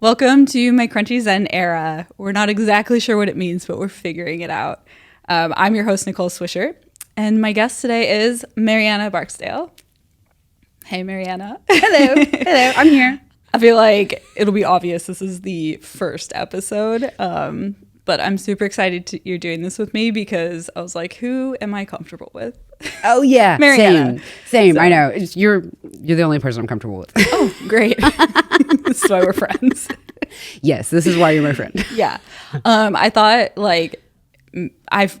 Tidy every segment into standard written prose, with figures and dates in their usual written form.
Welcome to my Crunchy Zen era. We're not exactly sure what it means, but we're figuring it out. I'm your host, Nicole Swisher, and my guest today is Marianna Barksdale. Hey, Marianna. Hello. Hello. I'm here. I feel like it'll be obvious this is the first episode, but I'm super excited you're doing this with me because I was like, who am I comfortable with? Oh, yeah. Marianna. Same. So, I know. You're the only person I'm comfortable with. Oh, great. This is why we're friends. Yes, this is why you're my friend. Yeah. I thought like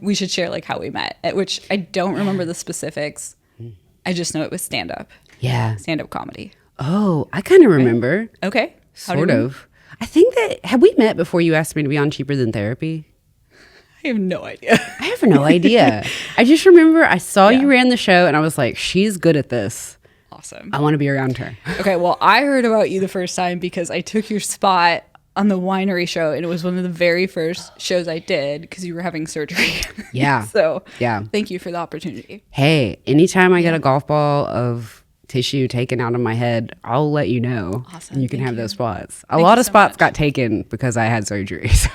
we should share like how we met, which I don't remember the specifics. I just know it was stand-up. Yeah. Stand-up comedy. Oh, I kind of remember. Okay. Sort of. I think that, have we met before you asked me to be on Cheaper Than Therapy? I have no idea. I have no idea. I just remember I saw you ran the show and I was like, she's good at this. Awesome. I want to be around her. Okay, well, I heard about you the first time because I took your spot on the winery show and it was one of the very first shows I did because you were having surgery. Yeah. So yeah, thank you for the opportunity. Hey, anytime I get a golf ball of tissue taken out of my head, I'll let you know. Awesome. And you can Thank have you. those spots. Thank A lot you of so spots much. got taken because I had surgery. So.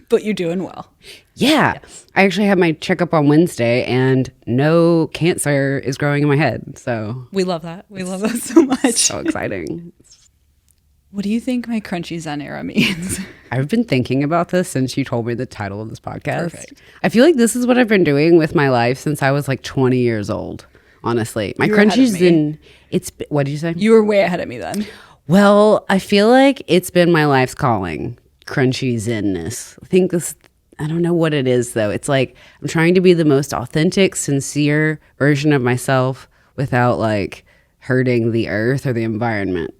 But you're doing well. Yeah. Yes. I actually had my checkup on Wednesday and no cancer is growing in my head. So We love that. We love that so much. so exciting. What do you think my Crunchy Zen era means? I've been thinking about this since you told me the title of this podcast. Perfect. I feel like this is what I've been doing with my life since I was like 20 years old, honestly. My You were ahead of Crunchies me. what did you say? You were way ahead of me then. Well, I feel like it's been my life's calling, crunchy zenness. I don't know what it is though. It's like I'm trying to be the most authentic, sincere version of myself without like hurting the earth or the environment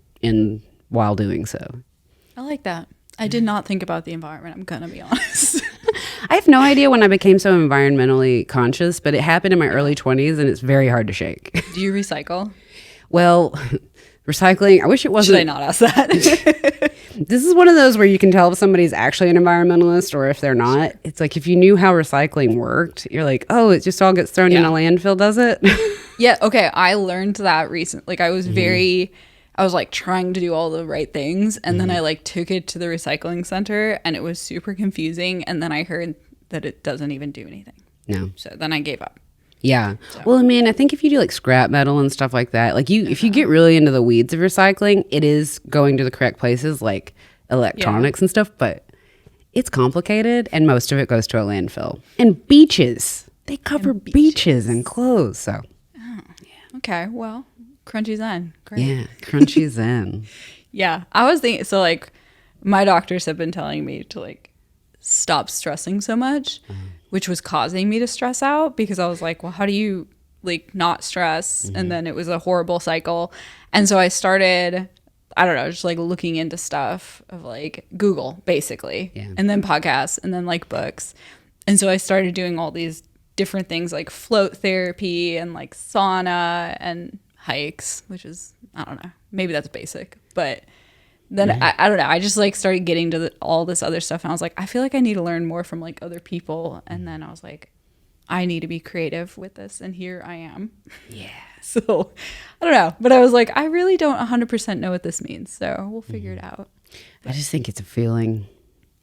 while doing so. I like that. I did not think about the environment, I'm going to be honest. I have no idea when I became so environmentally conscious, but it happened in my early 20s and it's very hard to shake. Do you recycle? Well, recycling, I wish it wasn't. Should I not ask that? This is one of those where you can tell if somebody's actually an environmentalist or if they're not. It's like if you knew how recycling worked, you're like, oh, it just all gets thrown in a landfill, does it? Yeah, okay. I learned that recently. Like I was I was like trying to do all the right things and then I like took it to the recycling center and it was super confusing and then I heard that it doesn't even do anything. No. So then I gave up. Yeah. Well, I mean, I think if you do like scrap metal and stuff like that, like if you get really into the weeds of recycling, it is going to the correct places like electronics and stuff, but it's complicated and most of it goes to a landfill. And beaches. They cover beaches and clothes, so. Okay, well, Crunchy Zen. Great. Yeah, crunchy zen. Yeah, I was thinking, so like my doctors have been telling me to like stop stressing so much, which was causing me to stress out because I was like, well, how do you like not stress? And then it was a horrible cycle. And so I started, I don't know, just like looking into stuff of like Google basically, and then podcasts and then like books. And so I started doing all these different things like float therapy and like sauna and hikes, which is, I don't know, maybe that's basic, but then I don't know, I just like started getting to all this other stuff and I was like, I feel like I need to learn more from like other people, and then I was like, I need to be creative with this, and here I am. Yeah. So I don't know, but I was like, I really don't 100% know what this means, so we'll figure it out. I just think it's a feeling.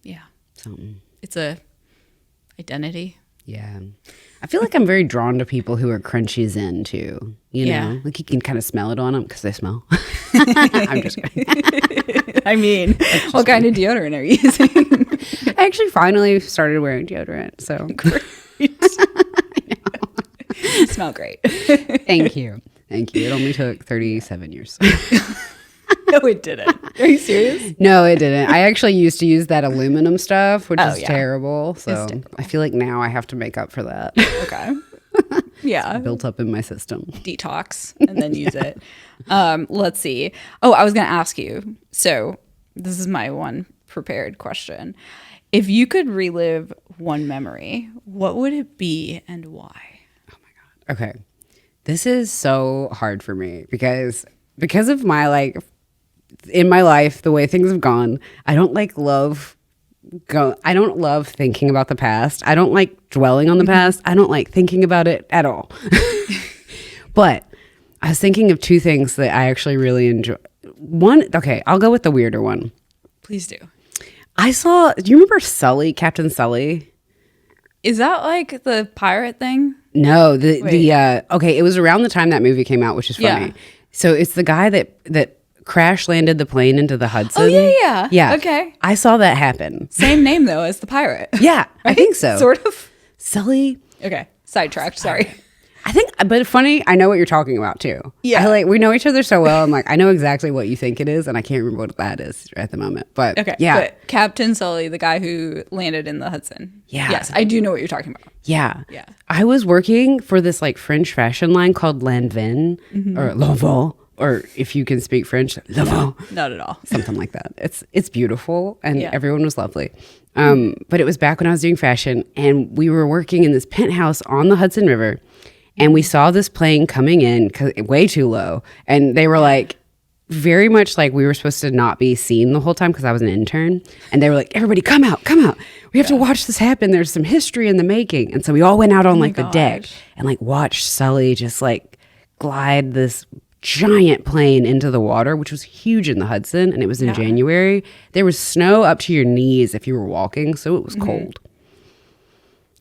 Yeah, Something. it's a identity. Yeah. I feel like I'm very drawn to people who are crunchy zen too. You know, like you can kind of smell it on them because they smell. I'm just kidding. I mean, what kind of deodorant are you using? I actually finally started wearing deodorant. So You smell great. thank you. Thank you. It only took 37 years. No, it didn't. Are you serious? No, it didn't. I actually used to use that aluminum stuff, which is yeah. terrible. So terrible. I feel like now I have to make up for that. Okay. Yeah. Built up in my system. Detox and then use it. Let's see. Oh, I was going to ask you. So this is my one prepared question. If you could relive one memory, what would it be and why? Okay. This is so hard for me because of my like in my life, the way things have gone, I don't love thinking about the past. I don't like dwelling on the past. I don't like thinking about it at all. But I was thinking of two things that I actually really enjoy. One, okay, I'll go with the weirder one. Please do. Do you remember Sully, Captain Sully? Is that like the pirate thing? No, okay, it was around the time that movie came out, which is funny. Yeah. So it's the guy that crash landed the plane into the Hudson. Oh, yeah. Yeah. Okay. I saw that happen. Same name, though, as the pirate. Yeah, I Right? think so. Sort of. Sully. Okay. Sidetracked. Sorry. I think, but funny, I know what you're talking about too. Yeah. We know each other so well. I'm like, I know exactly what you think it is, and I can't remember what that is at the moment. But Okay. yeah. But Captain Sully, the guy who landed in the Hudson. Yeah. Yes, I do know what you're talking about. Yeah. Yeah. I was working for this like French fashion line called Lanvin or Lanvin, or if you can speak French, Lanvin. Not at all. Something like that. It's beautiful, and Yeah. everyone was lovely. But it was back when I was doing fashion, and we were working in this penthouse on the Hudson River, and we saw this plane coming in way too low, and they were like very much like we were supposed to not be seen the whole time because I was an intern, and they were like, everybody come out, we have to watch this happen, there's some history in the making. And so we all went out on like the deck and like watched Sully just like glide this giant plane into the water, which was huge in the Hudson, and it was in January. There was snow up to your knees if you were walking, so it was cold.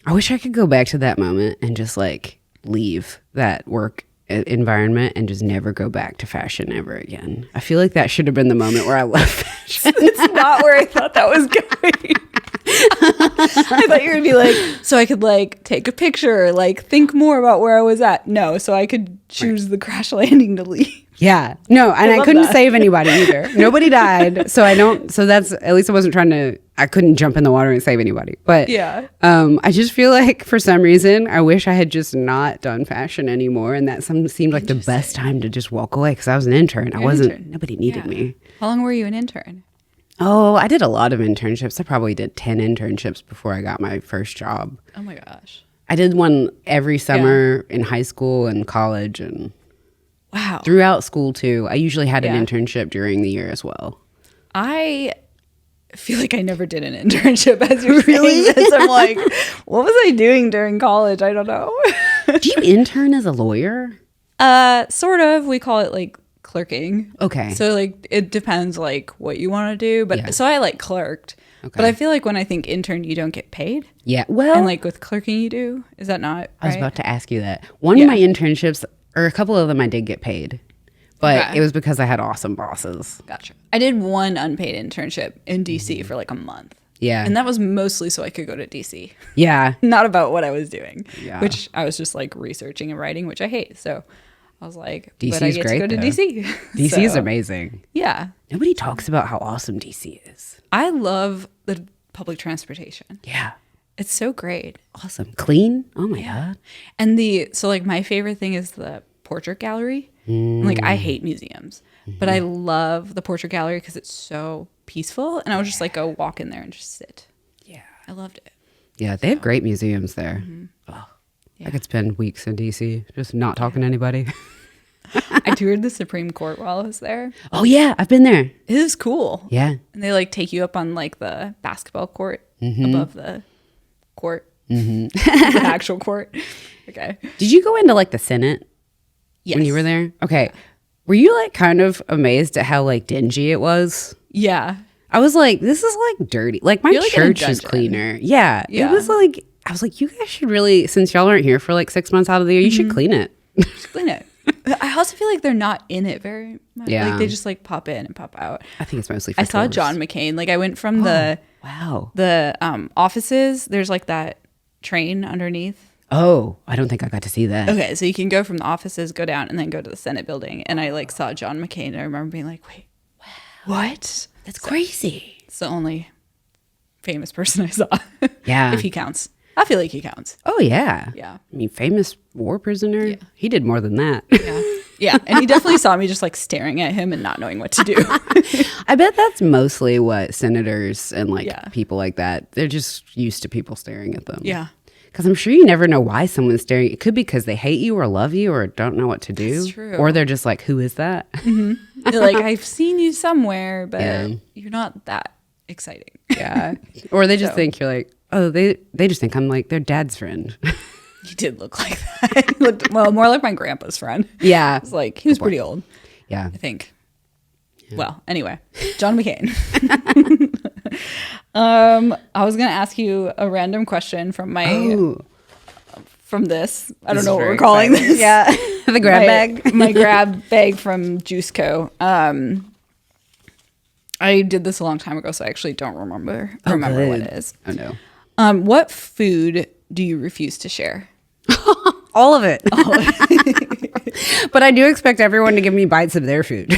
I wish I could go back to that moment and just like leave that work environment and just never go back to fashion ever again. I feel like that should have been the moment where I left fashion. It's not where I thought that was going. I thought you were going to be like, so I could like take a picture, like think more about where I was at. No, so I could choose the crash landing to leave. Yeah. No, and I couldn't that. save anybody either. Nobody died. So that's, at least I wasn't I couldn't jump in the water and save anybody. But Yeah. I just feel like for some reason, I wish I had just not done fashion anymore. And that seemed like the best time to just walk away because I was an intern. Nobody needed me. How long were you an intern? Oh, I did a lot of internships. I probably did 10 internships before I got my first job. Oh my gosh. I did one every summer in high school and college and Wow. throughout school too. I usually had an internship during the year as well. I feel like I never did an internship as you're saying this. I'm like, what was I doing during college? I don't know. Do you intern as a lawyer? Sort of. We call it like clerking. Okay. So like it depends like what you want to do. But so I like clerked. Okay. But I feel like when I think intern, you don't get paid. Yeah. Well, and like with clerking, you do. Is that not right? I was about to ask you that. One of my internships, or a couple of them, I did get paid. But it was because I had awesome bosses. Gotcha. I did one unpaid internship in DC for like a month. Yeah. And that was mostly so I could go to DC. Yeah. Not about what I was doing. Yeah. Which I was just like researching and writing, which I hate. So I was like, DC's but I get great, to go to though. DC. DC is amazing. Yeah. Nobody talks about how awesome DC is. I love the public transportation. Yeah. It's so great. Awesome. Clean. Oh my God. And so like my favorite thing is the portrait gallery. And, like I hate museums, but I love the portrait gallery because it's so peaceful. And I would just like go walk in there and just sit. Yeah. I loved it. Yeah, they have great museums there. Oh, I could spend weeks in DC just not talking to anybody. I toured the Supreme Court while I was there. Oh yeah, I've been there. It is cool. Yeah. And they like take you up on like the basketball court above the court, the actual court. Okay. Did you go into like the Senate? Yes. When you were there? Okay. Were you like kind of amazed at how like dingy it was? Yeah. I was like, this is like dirty. Like my You're, like, in a church is dungeon. cleaner. Yeah. Yeah. It was like, I was like, you guys should really, since y'all aren't here for like 6 months out of the year, you should clean it. Just clean it. I also feel like they're not in it very much. Yeah. Like they just like pop in and pop out. I think it's mostly for I saw tours. John McCain. Like I went from the offices. There's like that train underneath. Oh, I don't think I got to see that. Okay, so you can go from the offices, go down, and then go to the Senate building. And I like saw John McCain. And I remember being like, wait, what? That's crazy. It's the only famous person I saw. Yeah. If he counts. I feel like he counts. Oh, yeah. Yeah. I mean, famous war prisoner. Yeah. He did more than that. Yeah. Yeah. And he definitely saw me just like staring at him and not knowing what to do. I bet that's mostly what senators and like people like that, they're just used to people staring at them. Yeah. Because I'm sure you never know why someone's staring. It could be because they hate you or love you or don't know what to do. That's true. Or they're just like, who is that? They're like, I've seen you somewhere, but you're not that exciting. Yeah. Or they just think you're like, oh, they just think I'm like their dad's friend. He did look like that. He looked, well, more like my grandpa's friend. Yeah. It's like, he was pretty old. Yeah. I think. Well, anyway, John McCain. I was going to ask you a random question from this. I don't know what we're calling this. Yeah. The grab bag. My grab bag from Juice Co. I did this a long time ago, so I actually don't remember what it is. Oh, no. What food do you refuse to share? All of it. But I do expect everyone to give me bites of their food.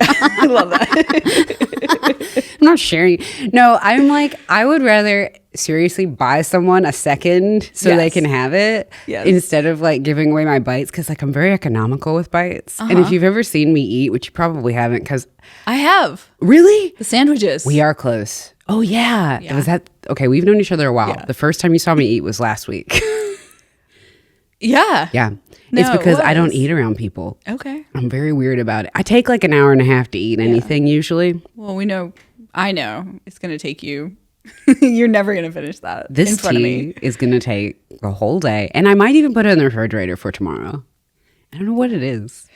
I love that. I'm not sharing. No, I'm like, I would rather seriously buy someone a second so they can have it instead of like giving away my bites, because like I'm very economical with bites. And if you've ever seen me eat, which you probably haven't, because I have. Really? The sandwiches. We are close. Oh yeah. Was that okay? We've known each other a while. Yeah. The first time you saw me eat was last week. Yeah. Yeah. No, it's because I don't eat around people. Okay. I'm very weird about it. I take like an hour and a half to eat anything usually. Well, I know it's going to take you. You're never going to finish that. This in front tea of me. is going to take a whole day. And I might even put it in the refrigerator for tomorrow. I don't know what it is.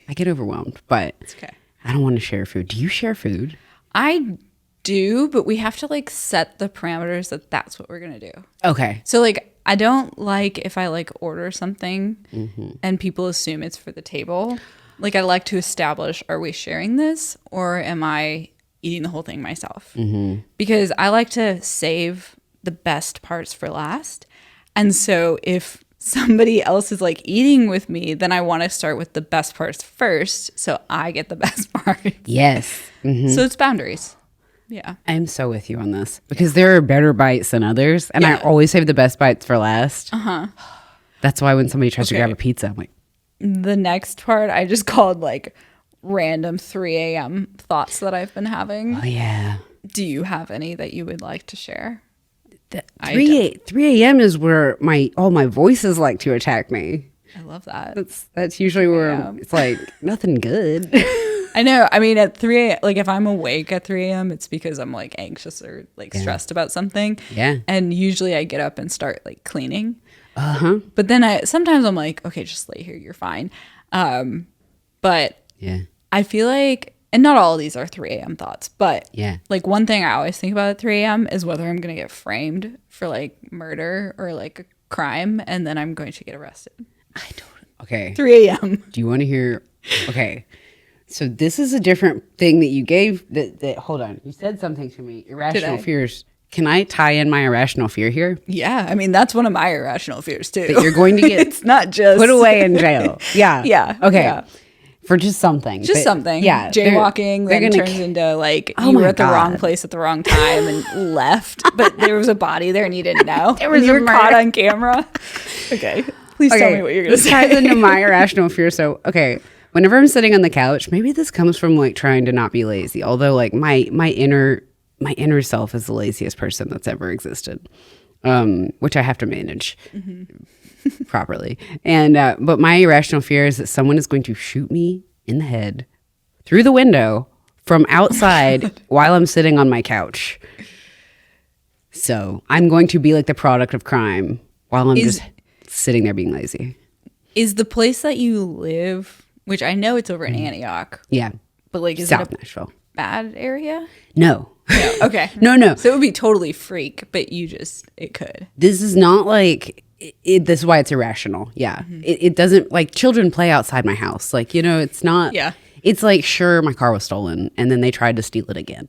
I get overwhelmed, but it's okay. I don't want to share food. Do you share food? I do, but we have to like set the parameters that that's what we're going to do. Okay. So like, I don't like if I like order something and people assume it's for the table. Like I like to establish, are we sharing this or am I eating the whole thing myself? Because I like to save the best parts for last. And so if somebody else is like eating with me, then I want to start with the best parts first so I get the best parts. Yes. So it's boundaries. Yeah. I'm so with you on this because there are better bites than others. And I always save the best bites for last. That's why when somebody tries to grab a pizza, I'm like. The next part I just called like random 3 a.m. thoughts that I've been having. Oh, yeah. Do you have any that you would like to share? 3 a.m. is where all my voices like to attack me. I love that. That's usually where it's like nothing good. I know. I mean, at 3 a.m., like if I'm awake at 3 a.m., it's because I'm like anxious or like stressed about something. Yeah. And usually I get up and start like cleaning. But then sometimes I'm like, okay, just lay here. You're fine. But I feel like, and not all of these are 3 a.m. thoughts, but like one thing I always think about at 3 a.m. is whether I'm going to get framed for like murder or like a crime. And then I'm going to get arrested. Okay. 3 a.m. Do you want to hear? Okay. So this is a different thing that you gave. That hold on. You said something to me. Irrational fears. Can I tie in my irrational fear here? Yeah. I mean, that's one of my irrational fears too. That you're going to get it's not just put away in jail. Yeah. Yeah. Okay. Yeah. For just something. Just something. Yeah. Jaywalking then turns into like you were at the wrong place at the wrong time and left, but there was a body there and you didn't know. There was you were caught on camera. Okay. Please tell me what you're going to say. This ties into my irrational fear. So, okay. Whenever I'm sitting on the couch, maybe this comes from like trying to not be lazy. Although like my inner self is the laziest person that's ever existed, which I have to manage properly. And but my irrational fear is that someone is going to shoot me in the head through the window from outside while I'm sitting on my couch. So I'm going to be like the product of crime while I'm just sitting there being lazy. Is the place that you live, which I know it's over in Antioch. Yeah. But like, is South it a Nashville. Bad area? No. Okay. No. So it would be totally freak, but it could. This is not like, this is why it's irrational. Yeah. It doesn't, like, children play outside my house. Like, it's not. Yeah. It's like, sure, my car was stolen, and then they tried to steal it again.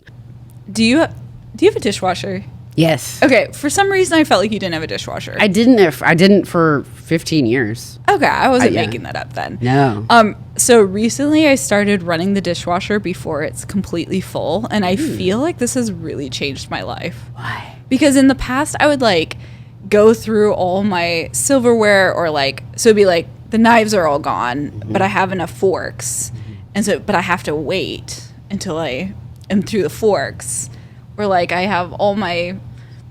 Do you have a dishwasher? Yes. Okay. For some reason, I felt like you didn't have a dishwasher. I didn't for 15 years. Okay. I wasn't making that up then. No. So recently I started running the dishwasher before it's completely full. And I feel like this has really changed my life. Why? Because in the past I would like go through all my silverware or like, so it'd be like the knives are all gone, but I have enough forks. And so, but I have to wait until I am through the forks. Or like I have all my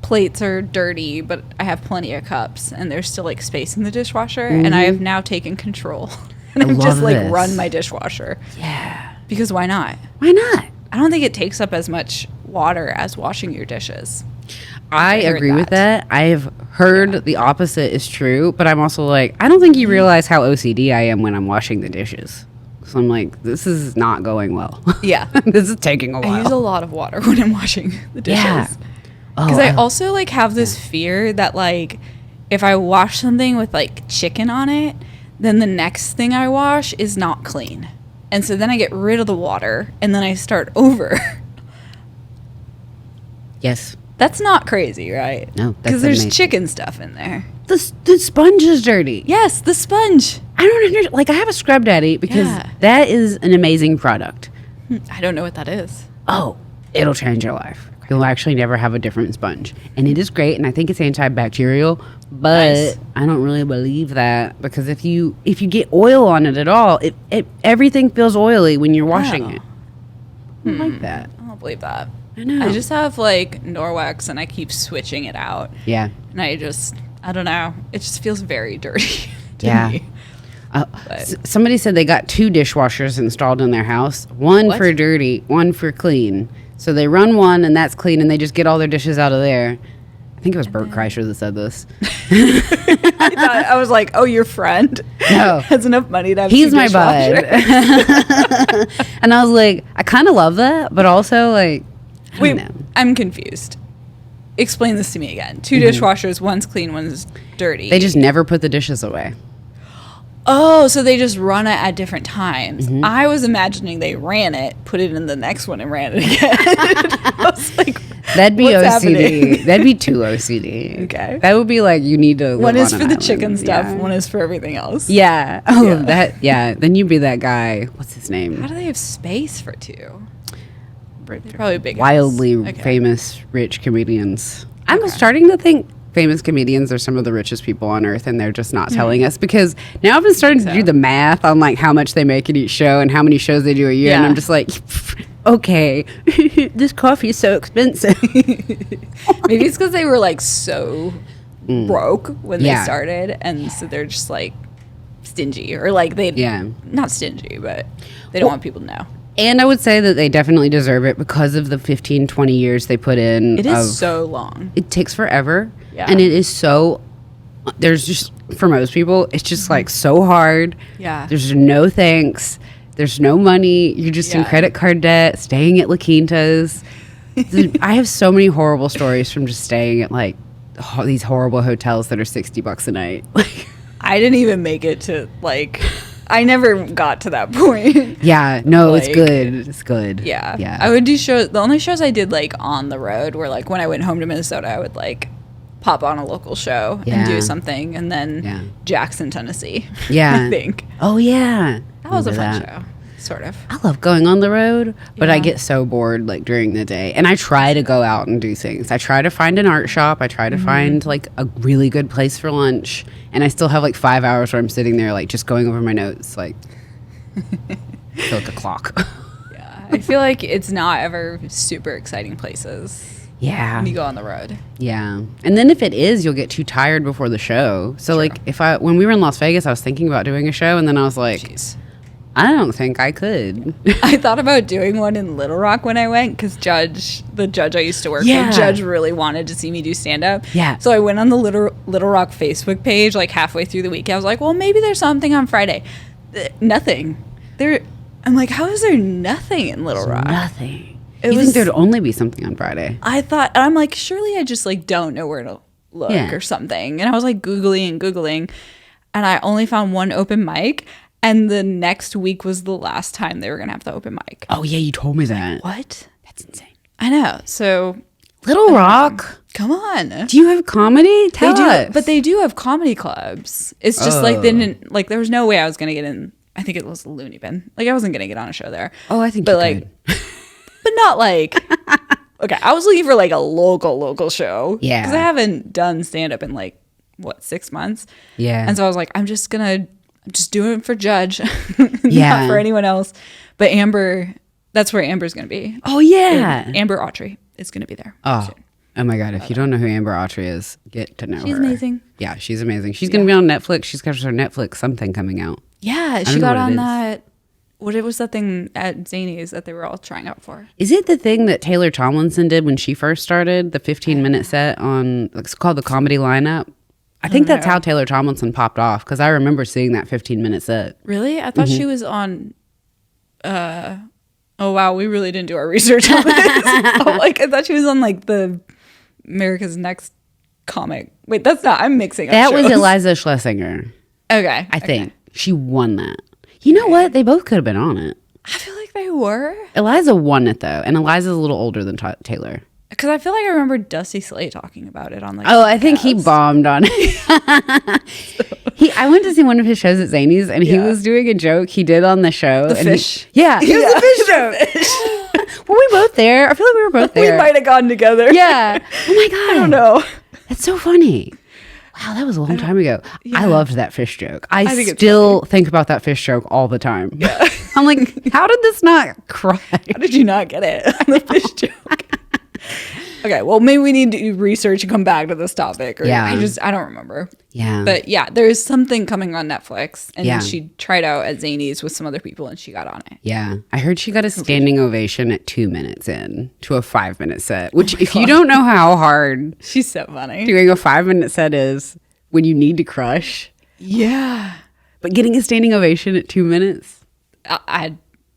plates are dirty, but I have plenty of cups and there's still like space in the dishwasher. And I have now taken control. And I've just like run my dishwasher. Yeah. Because why not? Why not? I don't think it takes up as much water as washing your dishes. I agree with that. I've heard the opposite is true, but I'm also like, I don't think you realize how OCD I am when I'm washing the dishes. So I'm like, this is not going well. Yeah. This is taking a while. I use a lot of water when I'm washing the dishes. Yeah. Because I also like have this fear that like if I wash something with like chicken on it, then the next thing I wash is not clean. And so then I get rid of the water and then I start over. Yes. That's not crazy, right? No, that's because there's amazing. chicken stuff in there. The sponge is dirty. Yes, the sponge. I don't understand. Like, I have a Scrub Daddy because that is an amazing product. I don't know what that is. Oh, it'll change your life. You'll actually never have a different sponge. And it is great, and I think it's antibacterial, but Nice. I don't really believe that because if you get oil on it at all, it everything feels oily when you're washing it. I don't like that. I don't believe that. I know. I just have like Norwex and I keep switching it out. Yeah. And I don't know. It just feels very dirty to Yeah. me. Somebody said they got 2 dishwashers installed in their house, one What? for dirty, one for clean. So they run one and that's clean and they just get all their dishes out of there. I think it was Bert Kreischer that said this. I was like, oh, your friend No. has enough money to have He's two my bud. dishwashers. And I was like, I kind of love that, but also like, I Wait, don't know. I'm confused. Explain this to me again. 2 dishwashers, one's clean, one's dirty. They just never put the dishes away. Oh, so they just run it at different times. I was imagining they ran it, put it in the next one, and ran it again. I was like, That'd be what's OCD. happening? That'd be too OCD. Okay. That would be like you need to. One live is on for an the island. chicken stuff, Yeah. one is for everything else. Yeah. Oh, Yeah. that. Yeah. Then you'd be that guy. What's his name? How do they have space for 2? They're probably big. Wildly Okay. famous rich comedians. I'm starting to think famous comedians are some of the richest people on earth, and they're just not telling us because now I've been starting to do the math on like how much they make at each show and how many shows they do a year, and Yeah. I'm just like, okay, this coffee is so expensive. Maybe it's because they were like so broke when they Yeah. started, and so they're just like stingy or like they not stingy, but they don't want people to know. And I would say that they definitely deserve it because of the 15, 20 years they put in. It is so long. It takes forever. Yeah. And it is so, there's just, for most people, it's just like so hard. Yeah. There's no thanks. There's no money. You're just in Yeah. credit card debt, staying at La Quinta's. I have so many horrible stories from just staying at like these horrible hotels that are $60 a night. I didn't even make it to like. I never got to that point. Yeah, no, it's Like, good. It's good. Yeah. Yeah. I would do shows. The only shows I did like on the road were like when I went home to Minnesota, I would like pop on a local show and Yeah. do something. And then Yeah. Jackson, Tennessee. Yeah. I think. Oh, yeah. That was a Remember fun that. show. Sort of. I love going on the road, but I Yeah. get so bored like during the day. And I try to go out and do things. I try to find an art shop. I try to find like a really good place for lunch. And I still have like 5 hours where I'm sitting there like just going over my notes like I feel like a clock. Yeah. I feel like it's not ever super exciting places Yeah. when you go on the road. Yeah. And then if it is, you'll get too tired before the show. So like when we were in Las Vegas, I was thinking about doing a show and then I was like, Jeez. I don't think I could. I thought about doing one in Little Rock when I went because the judge I used to work Yeah. with, Judge really wanted to see me do stand up. Yeah. So I went on the Little Rock Facebook page like halfway through the week. I was like, well, maybe there's something on Friday. Nothing. I'm like, how is there nothing in Little Rock? Nothing. It You was- think there'd only be something on Friday? I thought, I'm like, surely I just like don't know where to look Yeah. or something. And I was like Googling, and I only found one open mic. And the next week was the last time they were going to have the open mic. Oh yeah, you told me that. What? That's insane. I know. So Little Rock. come on. Do you have comedy? Tell They do, us. but they do have comedy clubs. It's just like they didn't like. There was no way I was gonna get in. I think it was the Looney Bin. Like I wasn't gonna get on a show there. Oh, I think but you like, could. but not like. Okay, I was looking for like a local show. Yeah. because I haven't done stand up in like what 6 months. Yeah. and so I was like, I'm just doing it for Judge, Yeah. not for anyone else. But Amber, that's where Amber's gonna be. Oh yeah. Amber Autry is gonna be there. Oh. soon. Oh my God! If you don't know who Amber Autry is, get to know her. She's amazing. Yeah, she's amazing. She's gonna be on Netflix. She's got her Netflix something coming out. Yeah, don't she know got what it on is. that. What it was that thing at Zany's that they were all trying out for? Is it the thing that Taylor Tomlinson did when she first started? The 15-minute set on it's called the Comedy Lineup. I think that's how Taylor Tomlinson popped off because I remember seeing that 15-minute set. Really? I thought she was on Oh wow, we really didn't do our research on this. I thought she was on like the America's Next comic. Wait, that's not. I'm mixing up That shows. was Eliza Schlesinger. Okay, I think she won that. You know what? They both could have been on it. I feel like they were. Eliza won it though, and Eliza's a little older than Taylor. Because I feel like I remember Dusty Slay talking about it on like. Oh, I think he bombed on it. I went to see one of his shows at Zany's, and he was doing a joke he did on the show. The fish. It was the fish joke. Were we both there? I feel like we were both there. We might have gone together. Yeah. Oh my god. I don't know. That's so funny. Wow, that was a long time ago. Yeah. I loved that fish joke. I think still think about that fish joke all the time. Yeah. I'm like, how did this not cry? How did you not get it on the fish joke? Okay, well, maybe we need to research and come back to this topic. Or Yeah. I don't remember. Yeah. But yeah, there's something coming on Netflix. And Yeah. she tried out at Zany's with some other people and she got on it. Yeah. I heard she got a standing ovation at 2 minutes in to a 5-minute set, which if you don't know how hard She's so funny. doing a 5-minute set is when you need to crush, Yeah. but getting a standing ovation at 2 minutes.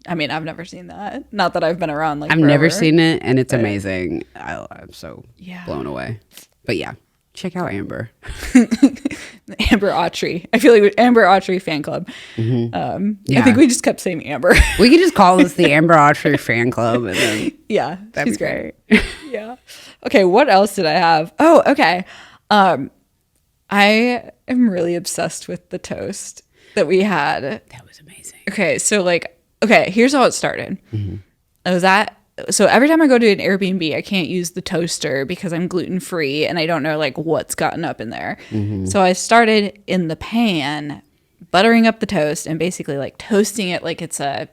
I mean, I've never seen that. Not that I've been around like I've forever. never seen it, and it's amazing. I'm so Yeah. blown away. But yeah, check out Amber. Amber Autry. I feel like Amber Autry fan club. Yeah. I think we just kept saying Amber. We could just call this the Amber Autry fan club, and then Yeah, that'd she's be great. Yeah. Okay, what else did I have? Oh, okay. I am really obsessed with the toast that we had. That was amazing. Okay, so here's how it started. So every time I go to an Airbnb, I can't use the toaster because I'm gluten free and I don't know like what's gotten up in there. So I started in the pan, buttering up the toast and basically like toasting it like it's a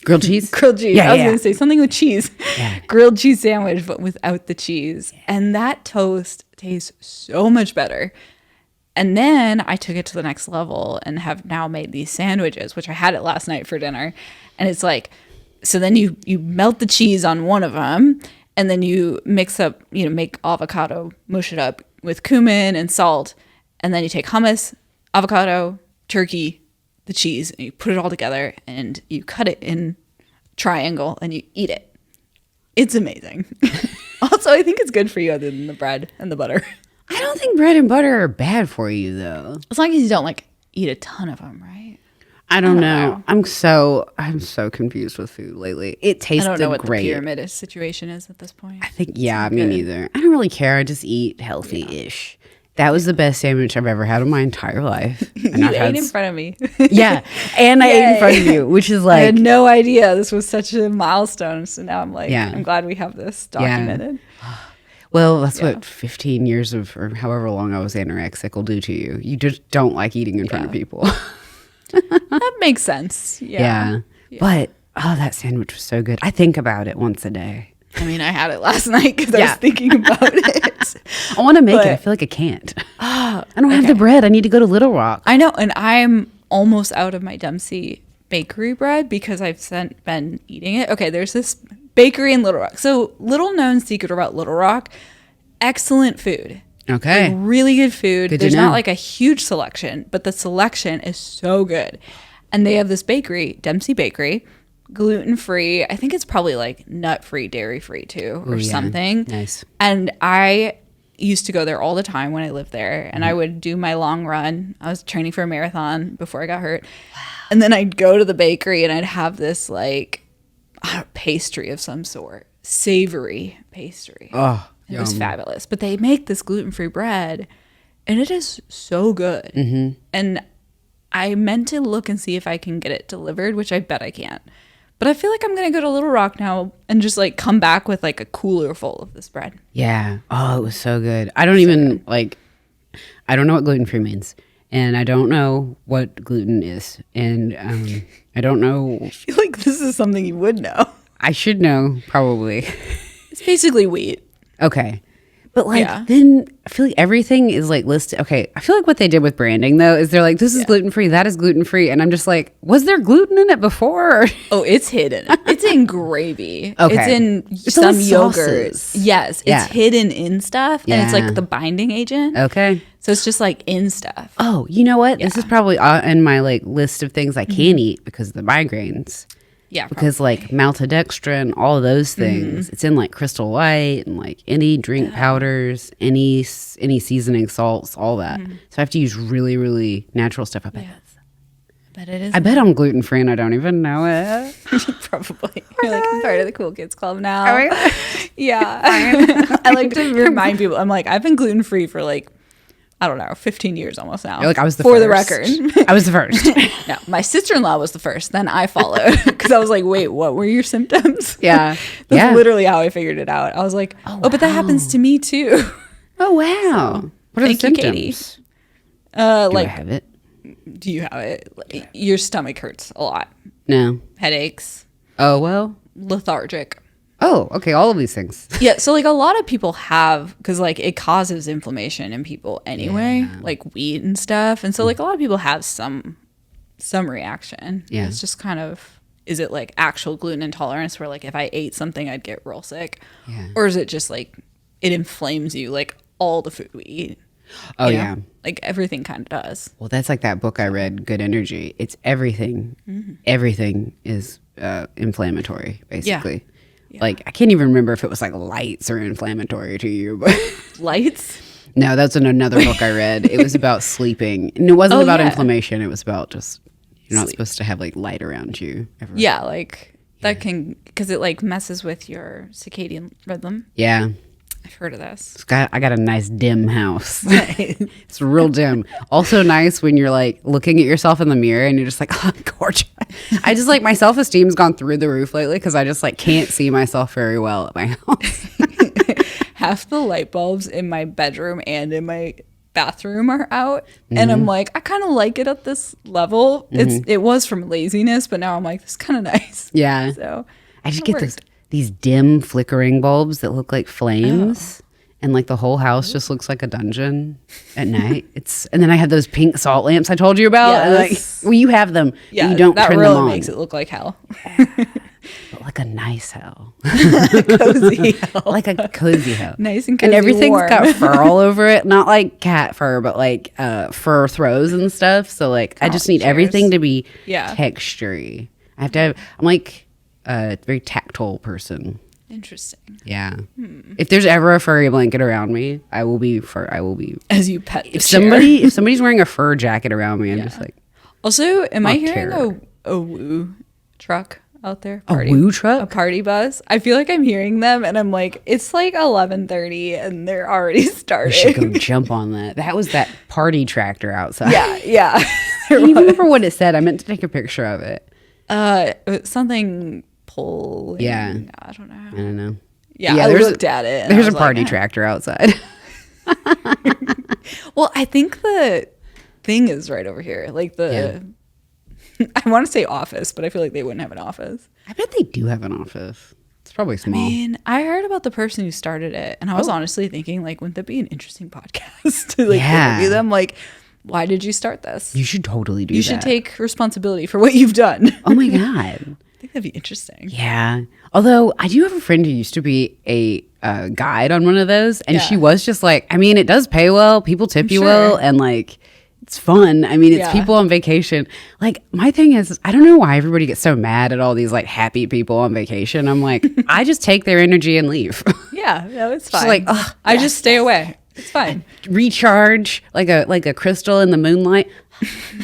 Grilled cheese? grilled cheese. Yeah, I was yeah. gonna say something with cheese. Yeah. Grilled cheese sandwich, but without the cheese. And that toast tastes so much better. And then I took it to the next level and have now made these sandwiches, which I had it last night for dinner. And it's like, so then you melt the cheese on one of them and then you mix up, make avocado, mush it up with cumin and salt. And then you take hummus, avocado, turkey, the cheese, and you put it all together and you cut it in triangle and you eat it. It's amazing. Also, I think it's good for you other than the bread and the butter. I don't think bread and butter are bad for you, though. As long as you don't like eat a ton of them, right? I don't know. I'm so confused with food lately. It tastes I don't know what great. the pyramid situation is at this point. I think, me neither. I don't really care. I just eat healthy-ish. That was the best sandwich I've ever had in my entire life. And You ate in front of me. Yeah, and I ate in front of you, which is I like, had no idea this was such a milestone. So now I'm like, Yeah. I'm glad we have this documented. well, that's what 15 years of, or however long I was anorexic will do to you. You just don't like eating in front of people. That makes sense. Yeah. But, that sandwich was so good. I think about it once a day. I mean, I had it last night because I was thinking about it. I want to make it. But- I feel like I can't. I don't have the bread. I need to go to Little Rock. I know, and I'm almost out of my Dempsey bakery bread because I've been eating it. Okay, there's this bakery in Little Rock. So, little known secret about Little Rock, excellent food. Okay. Like, really good food. Good to There's know. not like a huge selection, but the selection is so good. And they have this bakery, Dempsey Bakery, gluten-free. I think it's probably like nut-free, dairy-free too, or something. Nice. And I used to go there all the time when I lived there, and I would do my long run. I was training for a marathon before I got hurt. Wow. And then I'd go to the bakery and I'd have this like pastry of some sort, savory pastry. Oh, It was fabulous. But they make this gluten-free bread, and it is so good. Mm-hmm. And I meant to look and see if I can get it delivered, which I bet I can't. But I feel like I'm going to go to Little Rock now and just like come back with like a cooler full of this bread. Yeah. Oh, it was so good. I don't even I don't know what gluten-free means. And I don't know what gluten is. And I don't know. I feel like this is something you would know. I should know, probably. It's basically wheat. Okay. But like, Yeah. then I feel like everything is like listed. Okay. I feel like what they did with branding though is they're like, this is gluten-free, that is gluten-free. And I'm just like, was there gluten in it before? Oh, it's hidden. It's in gravy. Okay. It's in It's some all yogurt. sauces. Yes. Yeah. It's hidden in stuff. And it's Yeah. like the binding agent. Okay. So it's just like in stuff. Oh, you know what? This is probably in my like list of things I can't eat because of the migraines. Yeah. Because like maltodextrin, all of those things, it's in like Crystal Light and like any drink powders, any seasoning salts, all that. So I have to use really, really natural stuff. I bet But it is. I bet I'm gluten free and I don't even know it. Probably. You're like, I'm part of the cool kids club now. Oh my God. Yeah. I like to remind people. I'm like, I've been gluten free for like, I don't know, 15 years almost now. You're like, I was the for first. the record. I was the first. No, my sister-in-law was the first. Then I followed because I was like, wait, what were your symptoms? Yeah. That's literally how I figured it out. I was like, oh, but that happens to me too. Oh, wow. So, what are the thank you, symptoms? Katie. Do Like, I have it? do you have it? Like, your stomach hurts a lot. No. Headaches. Oh, well. Lethargic. Oh, okay. All of these things. Yeah, so like a lot of people have, because like it causes inflammation in people anyway, like wheat and stuff, and so like a lot of people have some reaction. Yeah, it's just kind of, is it like actual gluten intolerance where like if I ate something I'd get real sick, or is it just like it inflames you like all the food we eat? Oh, you know? yeah. Like everything kind of does. Well, that's like that book I read, Good Energy. It's everything. Everything is inflammatory, basically. Yeah. Like, I can't even remember if it was like lights are inflammatory to you. But Lights? No, that's in another book I read. It was about sleeping. And it wasn't about inflammation. It was about just, you're not supposed to have like light around you ever. Yeah, like that can, because it like messes with your circadian rhythm. Yeah. I've heard of this. I got a nice dim house. It's real dim. Also nice when you're like looking at yourself in the mirror and you're just like, oh, gorgeous. I just like my self-esteem's gone through the roof lately because I just like can't see myself very well at my house. Half the light bulbs in my bedroom and in my bathroom are out, and I'm like, I kind of like it at this level. It was from laziness, but now I'm like, this is kind of nice. Yeah. So I just get these dim flickering bulbs that look like flames. And like the whole house just looks like a dungeon at night. And then I have those pink salt lamps I told you about. Yes. Like, well, you have them. Yeah, you don't that turn really them on. makes it look like hell. But like a nice hell. Cozy hell. Like a cozy hell. Nice and cozy, and everything's warm. got fur all over it. Not like cat fur, but like fur throws and stuff. So like I just need everything to be textury. I have to have, I'm like a very tactile person. Interesting. Yeah. If there's ever a furry blanket around me, I will be As you pet the if chair. if somebody's wearing a fur jacket around me, I'm just like, Also, am I I'll hearing care. a woo truck out there? a woo truck? A party bus? I feel like I'm hearing them, and I'm like, it's like 11:30, and they're already starting. We should go jump on that. That was that party tractor outside. Yeah. I don't even remember what it said. I meant to take a picture of it. Something pulling. Yeah. I don't know. I don't know. Yeah, I looked at it. And There's I a was party like, tractor outside. Well, I think the thing is right over here. Like I want to say office, but I feel like they wouldn't have an office. I bet they do have an office. It's probably small. I mean, I heard about the person who started it, and I was honestly thinking, like, wouldn't that be an interesting podcast to like interview them? Like, why did you start this? You should totally do that. You should take responsibility for what you've done. Oh my God. I think that'd be interesting. Yeah. Although I do have a friend who used to be a guide on one of those, and she was just like, I mean, it does pay well. People tip you well, and like, it's fun. I mean, it's people on vacation. Like, my thing is, I don't know why everybody gets so mad at all these like happy people on vacation. I'm like, I just take their energy and leave. Yeah, no, it's fine. Like, I just stay away. It's fine. Recharge like a crystal in the moonlight,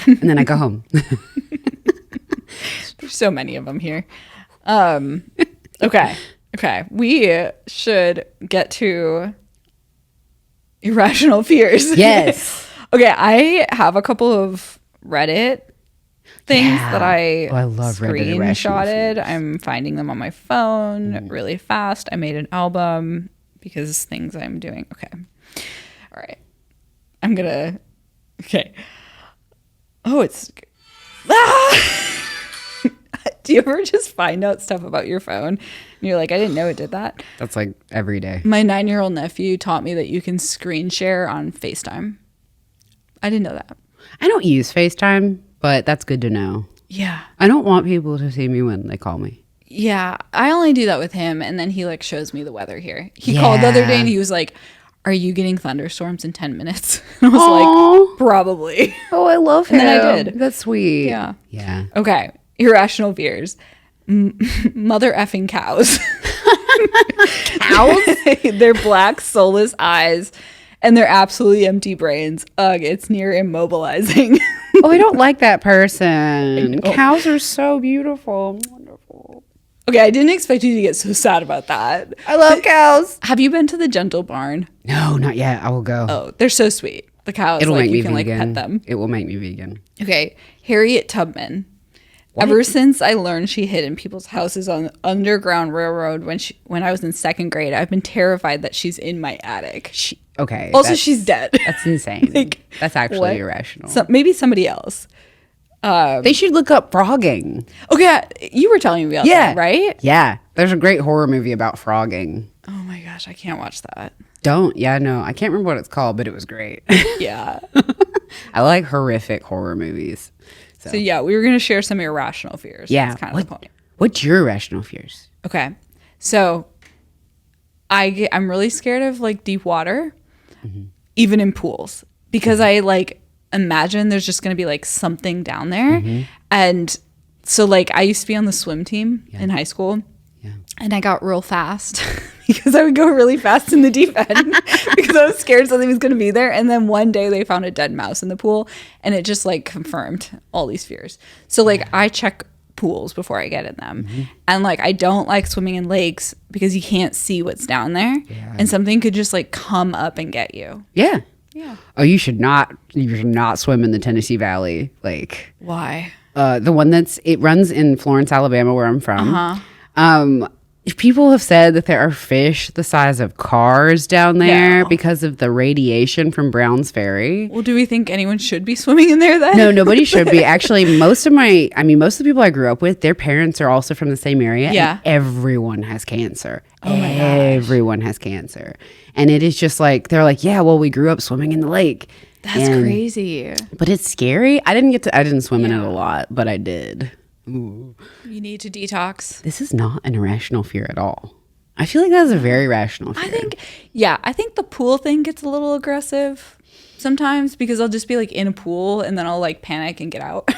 and then I go home. There's so many of them here. Okay. We should get to irrational fears. Yes. Okay, I have a couple of Reddit things that I love Reddit irrational screenshotted. fears. I'm finding them on my phone really fast. I made an album because things I'm doing. Okay. All right. Okay. Oh, it's... Do you ever just find out stuff about your phone and you're like, I didn't know it did that? That's like every day. My 9-year-old nephew taught me that you can screen share on FaceTime. I didn't know that. I don't use FaceTime, but that's good to know. Yeah. I don't want people to see me when they call me. Yeah. I only do that with him, and then he like shows me the weather here. He called the other day and he was like, are you getting thunderstorms in 10 minutes? And I was like, probably. Oh, I love him. And then I did. That's sweet. Yeah. Yeah. Okay. Irrational fears. Mother effing cows. Cows? Their black, soulless eyes and their absolutely empty brains. Ugh, it's near immobilizing. Oh, I don't like that person. Cows are so beautiful. Wonderful. Okay, I didn't expect you to get so sad about that. I love cows. Have you been to the Gentle Barn? No, not yet. I will go. Oh, they're so sweet. The cows, It'll like make me you can vegan. like pet them. It will make me vegan. Okay, Harriet Tubman. What? Ever since I learned she hid in people's houses on the Underground Railroad when I was in 2nd grade, I've been terrified that she's in my attic. Okay. Also, she's dead. That's insane. Like, that's actually what? irrational. Maybe somebody else. They should look up frogging. Okay, you were telling me about that, right? Yeah. There's a great horror movie about frogging. Oh my gosh, I can't watch that. Don't. Yeah, no. I can't remember what it's called, but it was great. Yeah. I like horrific horror movies. So yeah, we were going to share some irrational fears. Yeah. That's kind of the point. What's your irrational fears? Okay. So I'm really scared of like deep water, even in pools, because I like imagine there's just going to be like something down there. And so like I used to be on the swim team in high school. Yeah. And I got real fast because I would go really fast in the deep end because I was scared something was going to be there. And then one day they found a dead mouse in the pool and it just like confirmed all these fears. So like I check pools before I get in them. And like I don't like swimming in lakes because you can't see what's down there. Yeah. And something could just like come up and get you. Yeah. Yeah. Oh, you should not swim in the Tennessee Valley Lake. Why? The one it runs in Florence, Alabama, where I'm from. People have said that there are fish the size of cars down there No. because of the radiation from Browns Ferry. Well, do we think anyone should be swimming in there then? No, nobody should be. Actually, most of the people I grew up with, their parents are also from the same area. Yeah. And everyone has cancer. Oh my gosh. Everyone has cancer. And it is just like, they're like, yeah, well, we grew up swimming in the lake. That's crazy. But it's scary. I didn't swim in it a lot, but I did. Ooh. You need to detox. This is not an irrational fear at all. I feel like that's a very rational fear. I think the pool thing gets a little aggressive sometimes because I'll just be like in a pool and then I'll like panic and get out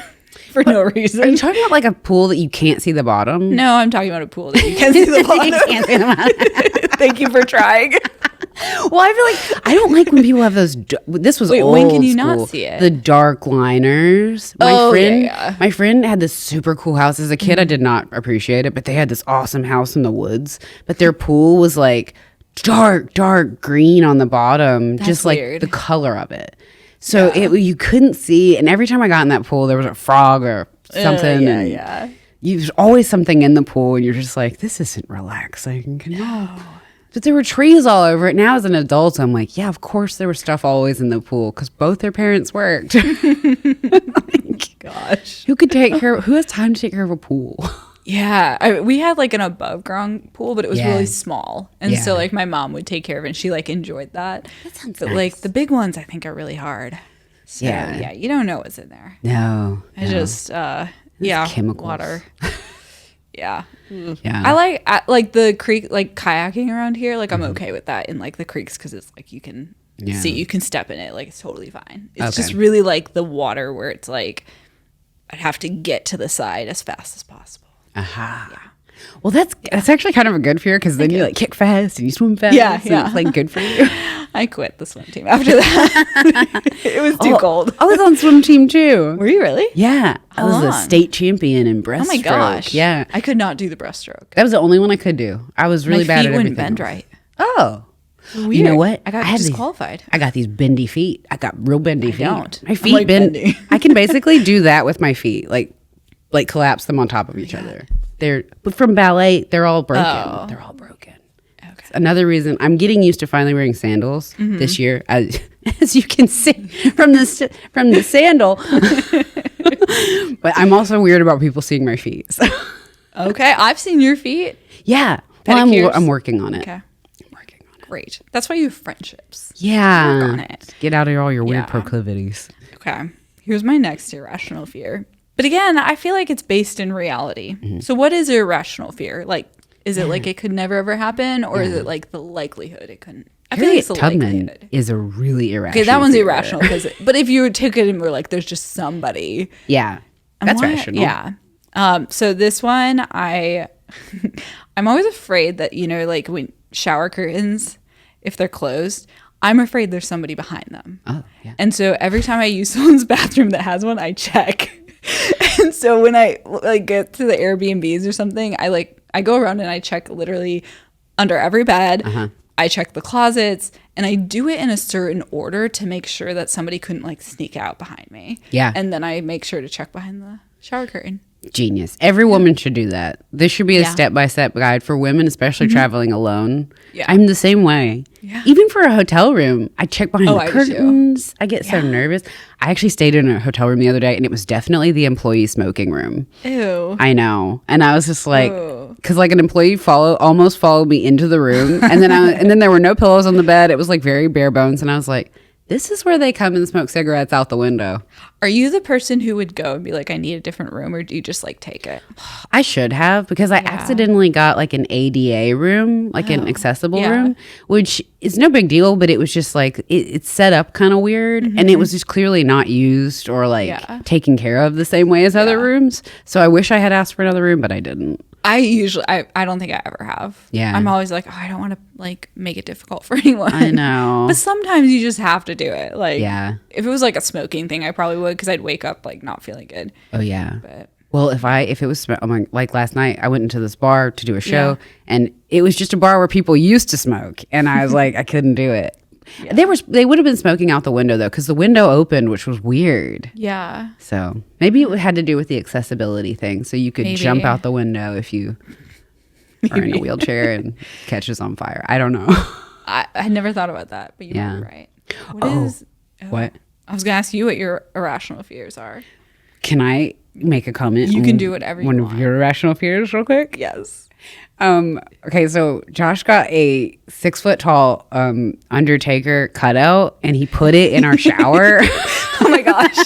for no reason. Are you talking about like a pool that you can't see the bottom? No, I'm talking about a pool that you can see the bottom. You can't see the bottom. Thank you for trying. Well, I feel like I don't like when people have those. This was old when can you school, not see it? The dark liners. My friend had this super cool house. As a kid, I did not appreciate it, but they had this awesome house in the woods. But their pool was like dark green on the bottom, just like weird. the color of it. So you couldn't see. And every time I got in that pool, there was a frog or something. There's always something in the pool, and you're just like, this isn't relaxing. No. But there were trees all over it. Now as an adult, I'm like, yeah, of course there was stuff always in the pool because both their parents worked. Gosh. Who has time to take care of a pool? Yeah. We had like an above ground pool, but it was really small. And so Yeah. like my mom would take care of it and she like enjoyed that. That sounds But nice. like the big ones I think are really hard. So yeah, you don't know what's in there. No. I just chemicals. water. Yeah. Yeah. I like the creek, like kayaking around here. Like I'm okay with that in like the creeks because it's like you can see, you can step in it. Like it's totally fine. It's just really like the water where it's like I'd have to get to the side as fast as possible. Aha. Yeah. Well, that's actually kind of a good fear because then you like kick fast and you swim fast. Yeah. It's like good for you. I quit the swim team after that. It was too cold. I was on swim team too. Were you really? Yeah. I was a long? state champion in breaststroke. Oh my gosh. Yeah. I could not do the breaststroke. That was the only one I could do. I was really My bad feet at wouldn't everything. bend right. Oh. Weird. You know what? I got had disqualified. I got these bendy feet. I got real bendy feet. don't. My I'm, feet like, bend. bendy. I can basically do that with my feet. Like collapse them on top of each other. But from ballet, they're all broken. Oh. They're all broken. Okay. Another reason I'm getting used to finally wearing sandals this year, as you can see from the sandal. But I'm also weird about people seeing my feet. So. Okay. I've seen your feet. Yeah. Well, Pedicures? I'm working on it. Okay. I'm working on it. Great. That's why you have friendships. Yeah. Work on it. Get out of all your weird Yeah. proclivities. Okay. Here's my next irrational fear. But again, I feel like it's based in reality. So what is irrational fear? Like, is it like it could never ever happen? Or is it like the likelihood it couldn't I feel like it's the Tubman likelihood. is a really irrational. Okay, that one's fear. irrational. But if you took it and were like, there's just somebody. Yeah, that's rational. Yeah. So this one, I'm always afraid that, you know, like when shower curtains, if they're closed, I'm afraid there's somebody behind them. Oh, yeah. And so every time I use someone's bathroom that has one, I check. And so when I like get to the Airbnbs or something, I go around and I check literally under every bed. I check the closets, and I do it in a certain order to make sure that somebody couldn't like sneak out behind me. Yeah. And then I make sure to check behind the shower curtain. Genius. Every woman should do that. This should be a step-by-step guide for women, especially traveling alone. Yeah. I'm the same way. Yeah. Even for a hotel room, I check behind the curtains. I get so nervous. I actually stayed in a hotel room the other day, and it was definitely the employee smoking room. Ew. I know. And I was just like, because like an employee almost followed me into the room, and then there were no pillows on the bed. It was like very bare bones, and I was like, this is where they come and smoke cigarettes out the window. Are you the person who would go and be like, I need a different room, or do you just like take it? I should have, because I accidentally got like an ADA room, like an accessible room, which is no big deal, but it was just like, it's set up kind of weird, and it was just clearly not used or like taken care of the same way as other rooms. So I wish I had asked for another room, but I didn't. I don't think I ever have. Yeah. I'm always like, oh, I don't want to like make it difficult for anyone. I know. But sometimes you just have to do it. Like, if it was like a smoking thing, I probably would, because I'd wake up like not feeling good. Oh, yeah. But well, if it was like last night, I went into this bar to do a show, and it was just a bar where people used to smoke, and I was like, I couldn't do it. Yeah. They would have been smoking out the window though, because the window opened, which was weird. Yeah. So maybe it had to do with the accessibility thing, so you could jump out the window if you are in a wheelchair and catches on fire. I don't know. I never thought about that, but you're right. What? I was gonna ask you what your irrational fears are. Can I make a comment? You can do whatever you want. One of your irrational fears, real quick. Yes. Okay, so Josh got a 6 foot tall Undertaker cutout, and he put it in our shower. Oh my gosh.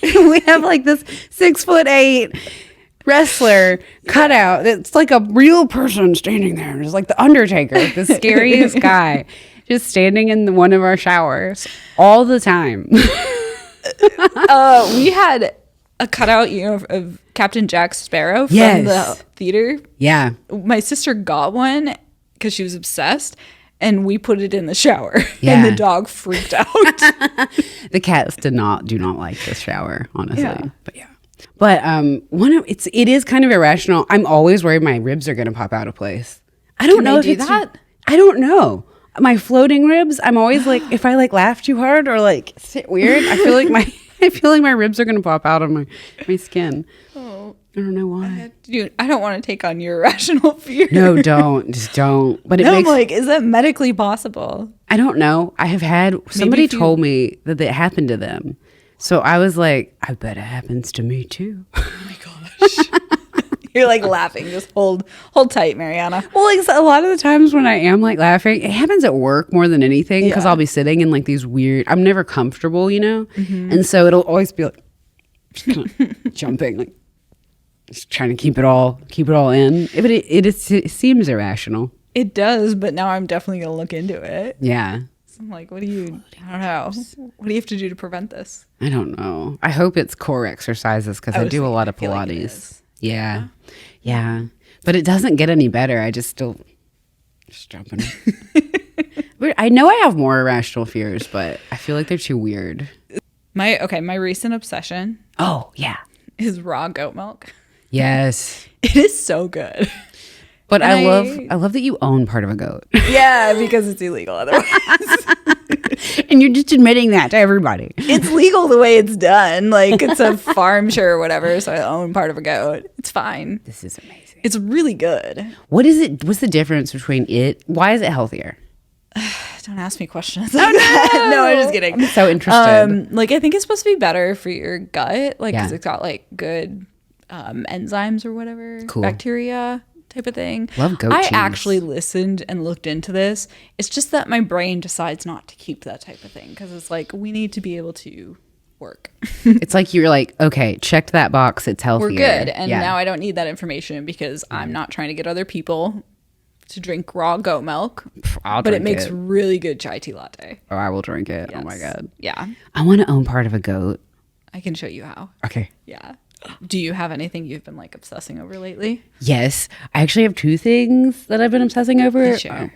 we have like this 6'8" wrestler cutout. It's like a real person standing there. It's like the Undertaker, the scariest guy, just standing in one of our showers all the time. We had a cutout, of Captain Jack Sparrow from the theater. Yeah. My sister got one because she was obsessed, and we put it in the shower. Yeah. And the dog freaked out. The cats do not like this shower, honestly. Yeah. But it is kind of irrational. I'm always worried my ribs are going to pop out of place. I don't know if it's that. I don't know. My floating ribs, I'm always like, if I like laugh too hard or like sit weird, I feel like my ribs are gonna pop out of my skin. Oh, I don't know why. I don't want to take on your irrational fear. No, just don't. But I'm like, is that medically possible? I don't know. I have had somebody told me that it happened to them, so I was like, I bet it happens to me too. Oh my gosh. You're like laughing. Just hold tight, Marianna. Well, like a lot of the times when I am like laughing, it happens at work more than anything, because I'll be sitting in like these weird. I'm never comfortable, and so it'll always be like just kind of jumping, like just trying to keep it all in. But it seems irrational. It does, but now I'm definitely gonna look into it. Yeah. So I'm like, I don't know. What do you have to do to prevent this? I don't know. I hope it's core exercises, because I do a lot of Pilates. Yeah. But it doesn't get any better. I just jumping. I know I have more irrational fears, but I feel like they're too weird. My recent obsession. Oh, yeah. Is raw goat milk. Yes. It is so good. But I love that you own part of a goat. Yeah, because it's illegal otherwise. And you're just admitting that to everybody. It's legal the way it's done. Like, it's a farm share or whatever, so I own part of a goat. It's fine. This is amazing. It's really good. What is it? What's the difference between it? Why is it healthier? Don't ask me questions like that. No, I'm just kidding. I'm so interested. Like, I think it's supposed to be better for your gut, like, because it's got like good enzymes or whatever, bacteria type of thing. Love goat cheese. I actually listened and looked into this. It's just that my brain decides not to keep that type of thing, because it's like, we need to be able to work. It's like you're like, okay, checked that box, it's healthier. We're good. And now I don't need that information, because I'm not trying to get other people to drink raw goat milk, But it makes really good chai tea latte. Oh, I will drink it. Yes. Oh my God. Yeah. I want to own part of a goat. I can show you how. Okay. Yeah. Do you have anything you've been like obsessing over lately? Yes. I actually have two things that I've been obsessing over. Sure.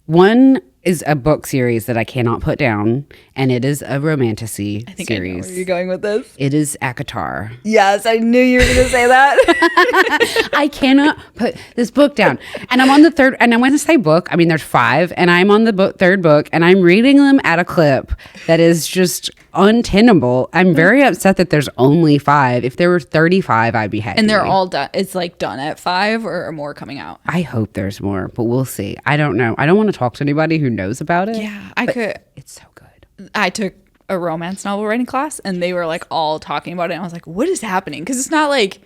One is a book series that I cannot put down, and it is a romantasy I think series. I know where you're going with this. It is Akatar. Yes, I knew you were going to say that. I cannot put this book down. And I'm on the third, and I want to say book. I mean, there's 5, and I'm on the third book, and I'm reading them at a clip that is just untenable. I'm very upset that there's only 5. If there were 35, I'd be happy. And they're all done. It's like done at 5 or more coming out. I hope there's more, but we'll see. I don't know. I don't want to talk to anybody who knows about it. Yeah, I could. It's so good. I took a romance novel writing class and they were like all talking about it. And I was like, what is happening? Because it's not like,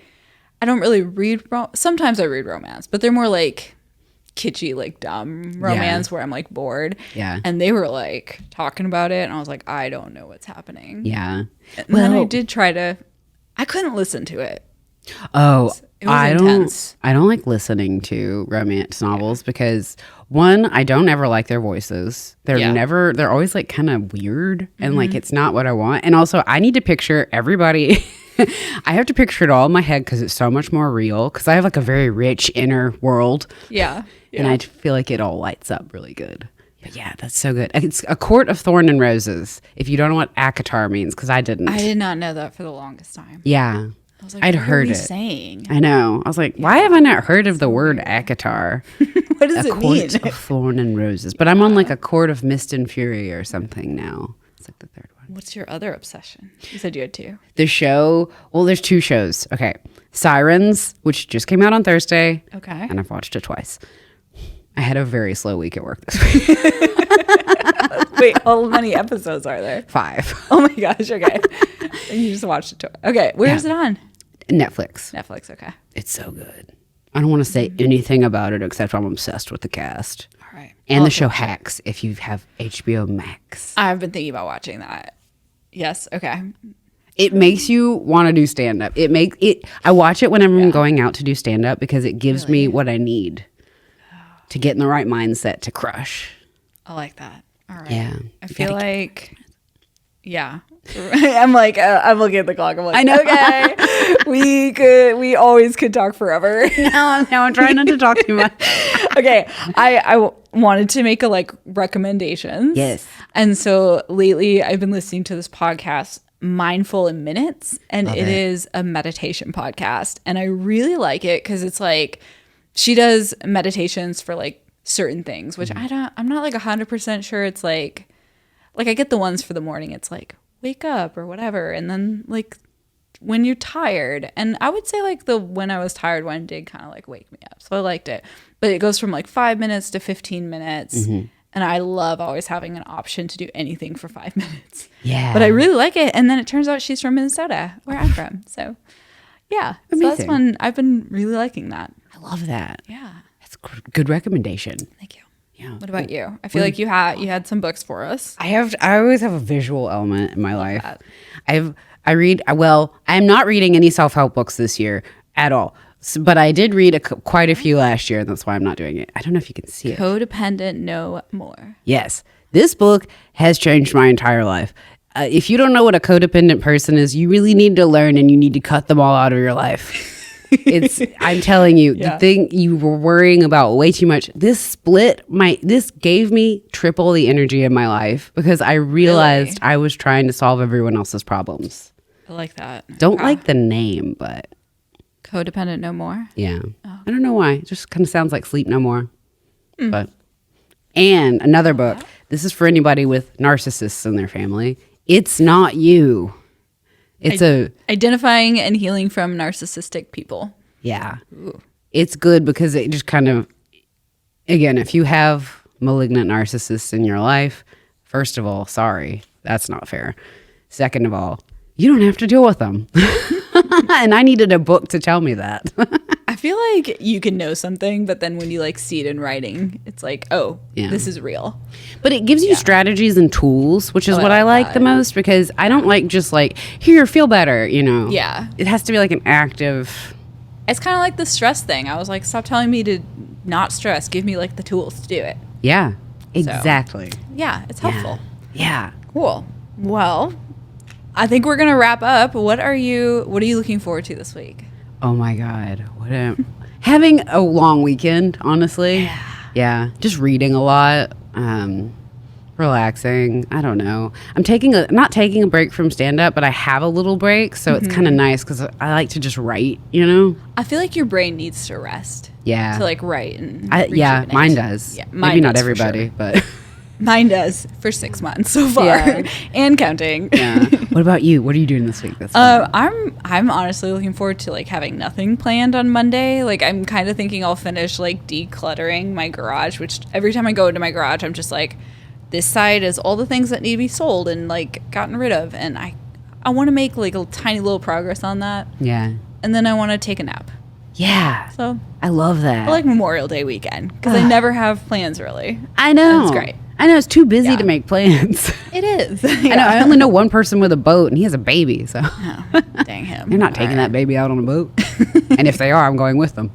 I don't really read, sometimes I read romance, but they're more like kitschy, like dumb romance where I'm like bored. Yeah. And they were like talking about it. And I was like, I don't know what's happening. Yeah. And then I did try to, I couldn't listen to it. Oh, It was intense. I don't like listening to romance novels because one, I don't ever like their voices. They're always like kind of weird and like it's not what I want. And also I need to picture everybody. I have to picture it all in my head because it's so much more real because I have like a very rich inner world. Yeah. And I feel like it all lights up really good. But yeah, that's so good. It's A Court of Thorn and Roses. If you don't know what Akatar means, because I didn't. I did not know that for the longest time. Yeah. I was like, I'd what heard are we it. saying? I know. I was like, why have I not heard of the word Akatar? What does A it mean? Court of Thorn and Roses. But I'm on like a Court of Mist and Fury or something now. It's like the third one. What's your other obsession? You said you had 2. The show, well, there's 2 shows. Okay. Sirens, which just came out on Thursday. Okay. And I've watched it twice. I had a very slow week at work this week. Wait, how many episodes are there? 5. Oh my gosh, okay. And you just watched it. Okay, where is it on? Netflix. Netflix, okay. It's so good. I don't want to say anything about it except I'm obsessed with the cast. All right. And the show Hacks, if you have HBO Max. I've been thinking about watching that. Yes, okay. It makes you want to do stand-up. I watch it whenever I'm going out to do stand-up because it gives me what I need to get in the right mindset to crush. I like that. All right. Yeah. I feel like, yeah. I'm like, I'm looking at the clock. I'm like, I know. Okay, we always could talk forever. Now I'm trying not to talk too much. Okay, I wanted to make a like recommendations. Yes. And so lately I've been listening to this podcast, Mindful in Minutes, and it is a meditation podcast. And I really like it because it's like she does meditations for like certain things, which I'm not like 100% sure. It's like I get the ones for the morning. It's like wake up or whatever. And then like when you're tired, and I would say like the when I was tired one did kind of like wake me up. So I liked it, but it goes from like 5 minutes to 15 minutes. And I love always having an option to do anything for 5 minutes. Yeah. But I really like it. And then it turns out she's from Minnesota, where I'm from. So yeah, so that's fun. I've been really liking that. I love that. Yeah. That's good recommendation. Thank you. Yeah. What about you? I feel like you had some books for us. I always have a visual element in my life. that. I'm not reading any self-help books this year at all. But I did read quite a few last year, and that's why I'm not doing it. I don't know if you can see it. Codependent No More. Yes. This book has changed my entire life. If you don't know what a codependent person is, you really need to learn, and you need to cut them all out of your life. I'm telling you, the thing you were worrying about way too much. This gave me triple the energy in my life because I realized I was trying to solve everyone else's problems. I like that. Don't like the name, but Codependent No More. yeah. I don't know why. It just kind of sounds like Sleep No More. And another book. This is for anybody with narcissists in their family. It's Not You. It's Identifying and Healing from Narcissistic People. Yeah. Ooh. It's good because it just kind of, again, if you have malignant narcissists in your life, first of all, sorry, that's not fair. Second of all, you don't have to deal with them. And I needed a book to tell me that. I feel like you can know something, but then when you like see it in writing, it's like, oh, this is real. But it gives you strategies and tools, which is what I like the most because I don't like just like, here, feel better, you know. Yeah. It has to be like an active. It's kind of like the stress thing. I was like, stop telling me to not stress. Give me like the tools to do it. Yeah, exactly. So, yeah, it's helpful. Yeah. Cool. Well, I think we're gonna wrap up. What are you looking forward to this week? Oh my God. Having a long weekend, honestly. Yeah. Just reading a lot. Relaxing. I don't know. I'm not taking a break from stand up, but I have a little break, so it's kind of nice because I like to just write, you know? I feel like your brain needs to rest. Yeah. To like write and yeah, rejuvenate. mine does. Yeah, Maybe not does for everybody, sure. but Mine does for 6 months so far, and counting. Yeah. What about you? What are you doing this week? I'm honestly looking forward to like having nothing planned on Monday. Like I'm kind of thinking I'll finish like decluttering my garage, which every time I go into my garage, I'm just like, this side is all the things that need to be sold and like gotten rid of, and I want to make like a tiny little progress on that. Yeah. And then I want to take a nap. Yeah. So I love that. I like Memorial Day weekend because I never have plans really. I know. It's great. I know, it's too busy to make plans. It is. I know. I only know one person with a boat, and he has a baby. So dang him. You're not taking that baby out on a boat. And if they are, I'm going with them.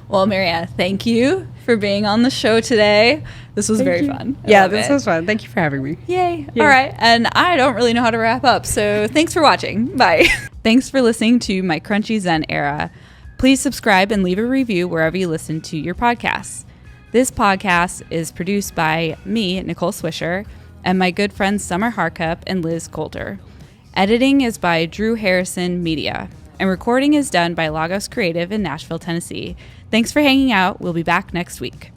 Well, Marianna, thank you for being on the show today. This was very fun. Yeah, this was fun. Thank you for having me. Yay. All right. And I don't really know how to wrap up, so thanks for watching. Bye. Thanks for listening to my Crunchy Zen era. Please subscribe and leave a review wherever you listen to your podcasts. This podcast is produced by me, Nicole Swisher, and my good friends Summer Harkup and Liz Coulter. Editing is by Drew Harrison Media, and recording is done by Lagos Creative in Nashville, Tennessee. Thanks for hanging out. We'll be back next week.